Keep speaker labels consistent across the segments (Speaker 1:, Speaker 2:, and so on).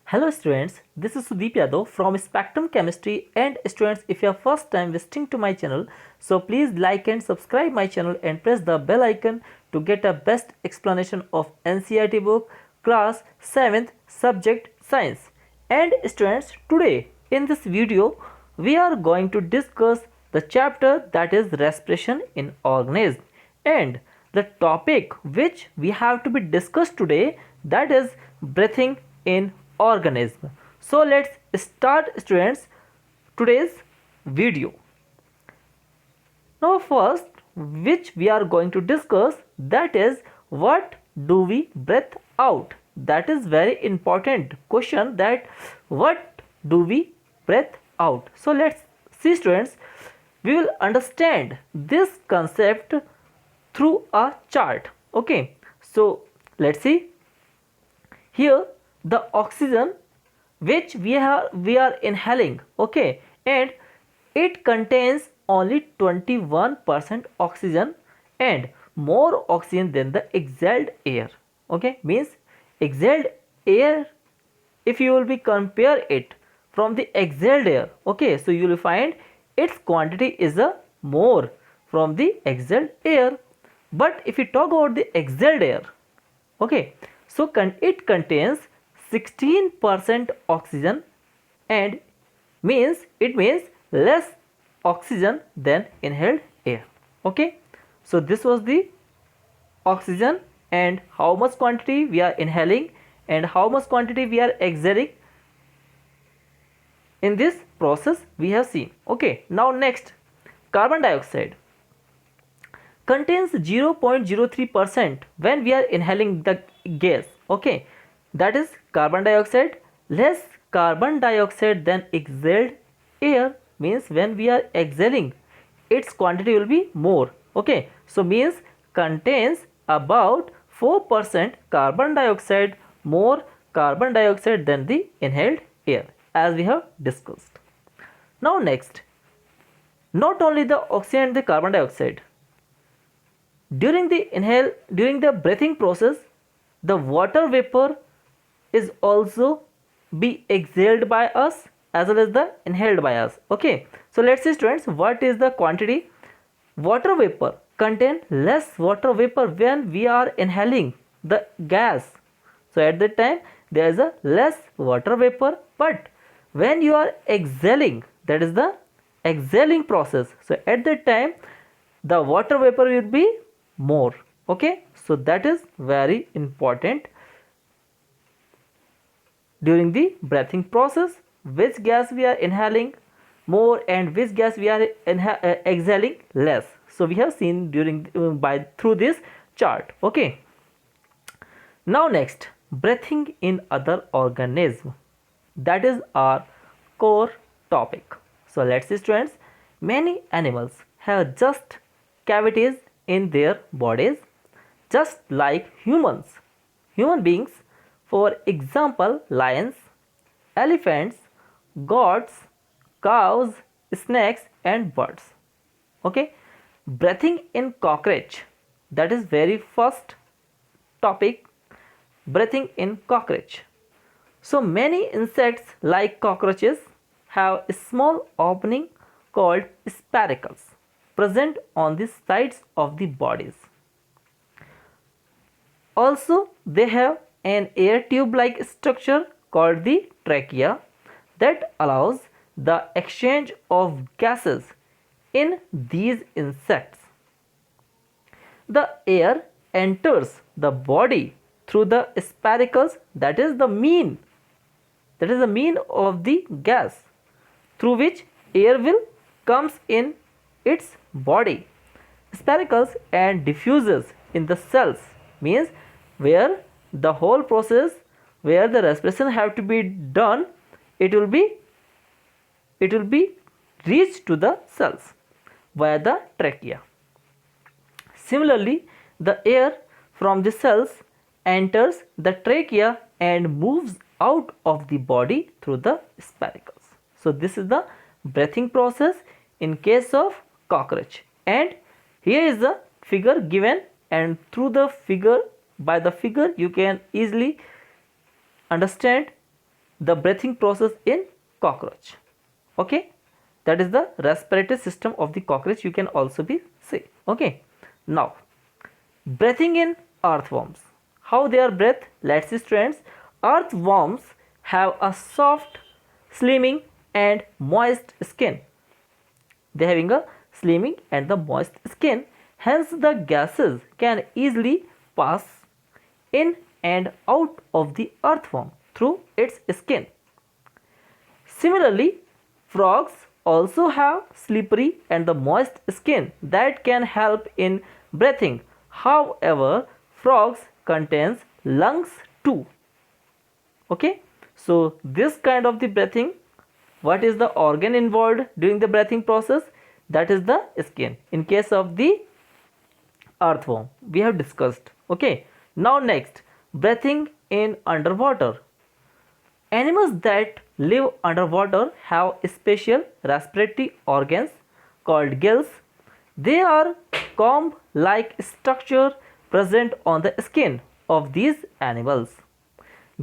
Speaker 1: Hello students, this is Sudeep Yadav from Spectrum Chemistry, and students, if you are first time visiting to my channel, so please like and subscribe my channel and press the bell icon to get a best explanation of NCERT book class 7th subject science. And students, today in this video we are going to discuss the chapter that is respiration in organism, and the topic which we have to be discussed today, that is breathing in organism. So let's start students today's video. Now first which we are going to discuss, that is what do we breathe out. That is very important question, that what do we breathe out. So let's see students, we will understand this concept through a chart. Okay, so let's see. Here the oxygen which we are inhaling, okay, and it contains only 21% oxygen and more oxygen than the exhaled air. Okay, means exhaled air, if you will be compare it from the exhaled air, okay, so you will find its quantity is a more from the exhaled air. But if you talk about the exhaled air, okay, so it contains 16% oxygen, and it means less oxygen than inhaled air. Okay, so this was the oxygen and how much quantity we are inhaling and how much quantity we are exhaling in this process we have seen. Okay, now next, carbon dioxide contains 0.03% when we are inhaling the gas. Okay, that is carbon dioxide. Less carbon dioxide than exhaled air means when we are exhaling its quantity will be more. Okay, so means contains about 4% carbon dioxide, more carbon dioxide than the inhaled air, as we have discussed. Now next, not only the oxygen and the carbon dioxide, during the breathing process, the water vapor is also be exhaled by us as well as the inhaled by us. Okay, so let's see students, what is the quantity. Water vapor contain less water vapor when we are inhaling the gas, so at that time there is a less water vapor, but when you are exhaling, that is the exhaling process, so at that time the water vapor will be more. Okay, so that is very important. During the breathing process, which gas we are inhaling more and which gas we are exhaling less, so we have seen during by through this chart. Okay, now next, breathing in other organism, that is our core topic. So let's see students, many animals have just cavities in their bodies just like human beings. For example, lions, elephants, goats, cows, snakes and birds. Okay, breathing in cockroach, that is very first topic, breathing in cockroach. So many insects like cockroaches have a small opening called spiracles present on the sides of the bodies. Also, they have an air tube like structure called the trachea that allows the exchange of gases in these insects. The air enters the body through the spiracles, that is the mean of the gas through which air will comes in its body, spiracles, and diffuses in the cells, means where the whole process where the respiration have to be done, it will be reached to the cells via the trachea. Similarly, the air from the cells enters the trachea and moves out of the body through the spiracles. So this is the breathing process in case of cockroach, and here is the figure given, and through the figure, by the figure you can easily understand the breathing process in cockroach. Okay, that is the respiratory system of the cockroach, you can also be say. Okay, now breathing in earthworms. How they are breathed? Let's see students. Earthworms have a soft, slimming and moist skin. They having a slimming and the moist skin. Hence the gases can easily pass in and out of the earthworm through its skin. Similarly, frogs also have slippery and the moist skin that can help in breathing. However, frogs contains lungs too. Okay, so this kind of the breathing, what is the organ involved during the breathing process? That is the skin. In case of the earthworm, we have discussed. Okay, now next, breathing in underwater. Animals that live underwater have special respiratory organs called gills. They are comb-like structure present on the skin of these animals.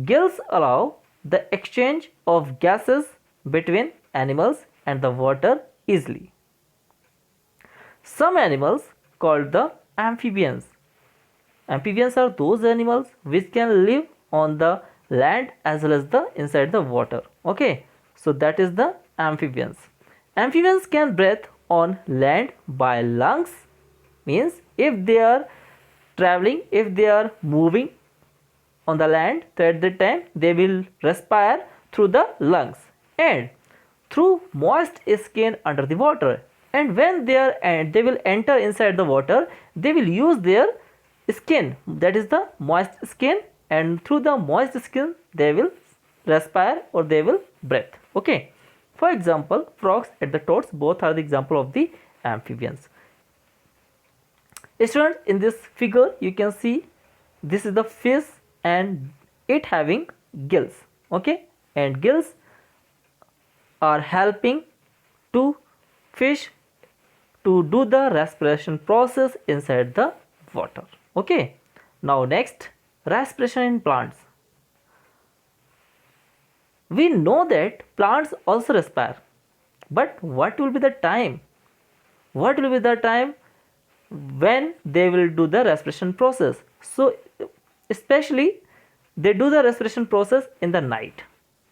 Speaker 1: Gills allow the exchange of gases between animals and the water easily. Some animals called the amphibians. Amphibians are those animals which can live on the land as well as the inside the water. Okay, so that is the amphibians. Amphibians can breathe on land by lungs, means if they are traveling, if they are moving on the land, so at that time they will respire through the lungs and through moist skin under the water, and when they are and they will enter inside the water, they will use their skin, that is the moist skin, and through the moist skin they will respire or they will breathe. Okay, for example, frogs and the toads both are the example of the amphibians. Students, in this figure you can see this is the fish and it having gills. Okay, and gills are helping to fish to do the respiration process inside the water. Okay, now next, respiration in plants. We know that plants also respire, but what will be the time? What will be the time when they will do the respiration process? So especially they do the respiration process in the night.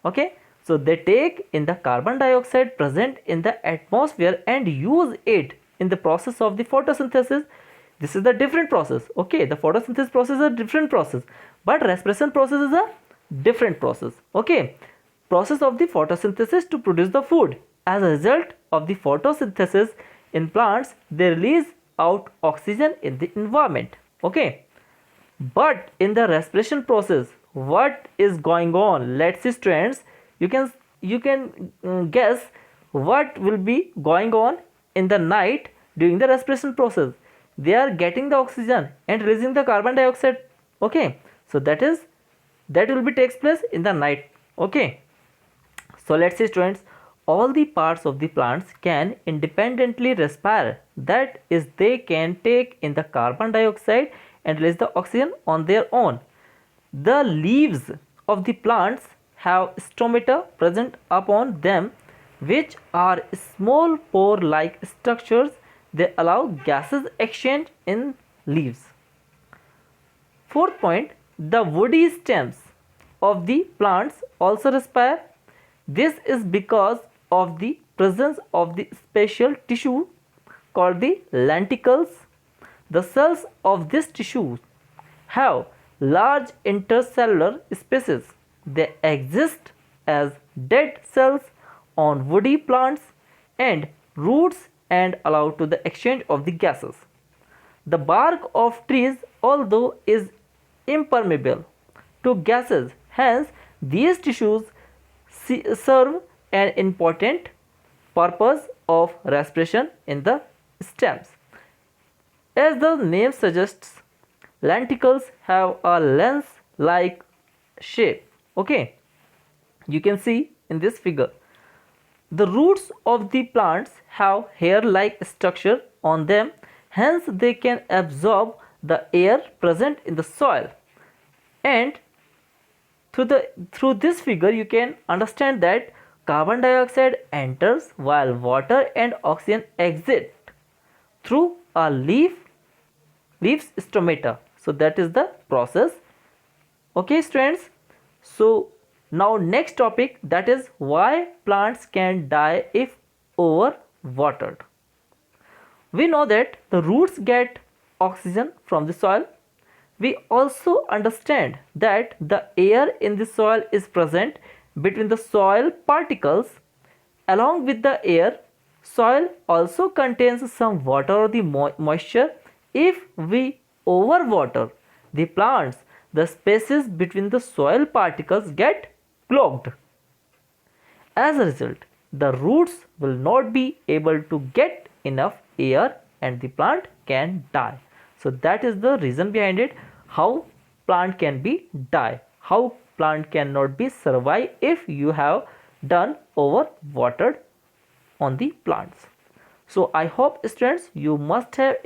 Speaker 1: Okay, so they take in the carbon dioxide present in the atmosphere and use it in the process of the photosynthesis. This is the different process. Okay, the photosynthesis process is a different process, but respiration process is a different process. Okay, process of the photosynthesis to produce the food. As a result of the photosynthesis in plants, they release out oxygen in the environment. Okay, but in the respiration process, what is going on? Let's see students, you can guess what will be going on in the night during the respiration process. They are getting the oxygen and releasing the carbon dioxide. Okay, so that will be takes place in the night. Okay, so let's see students, all the parts of the plants can independently respire, that is they can take in the carbon dioxide and release the oxygen on their own. The leaves of the plants have stomata present upon them, which are small pore like structures. They allow gases exchange in leaves. Fourth point, the woody stems of the plants also respire. This is because of the presence of the special tissue called the lenticles. The cells of this tissue have large intercellular spaces. They exist as dead cells on woody plants and roots and allow to the exchange of the gases. The bark of trees, although is impermeable to gases, hence these tissues serve an important purpose of respiration in the stems. As the name suggests, lenticles have a lens-like shape. Okay, you can see in this figure. The roots of the plants have hair-like structure on them, hence they can absorb the air present in the soil and Through this figure you can understand that carbon dioxide enters while water and oxygen exit through a leaf's stomata. So that is the process. Okay students, so now next topic, that is why plants can die if over watered. We know that the roots get oxygen from the soil. We also understand that the air in the soil is present between the soil particles. Along with the air, soil also contains some water or the moisture. If we overwater the plants, the spaces between the soil particles get clogged. As a result, the roots will not be able to get enough air and the plant can die. So that is the reason behind it, how plant can be die, how plant cannot be survive if you have done over watered on the plants. So I hope students you must have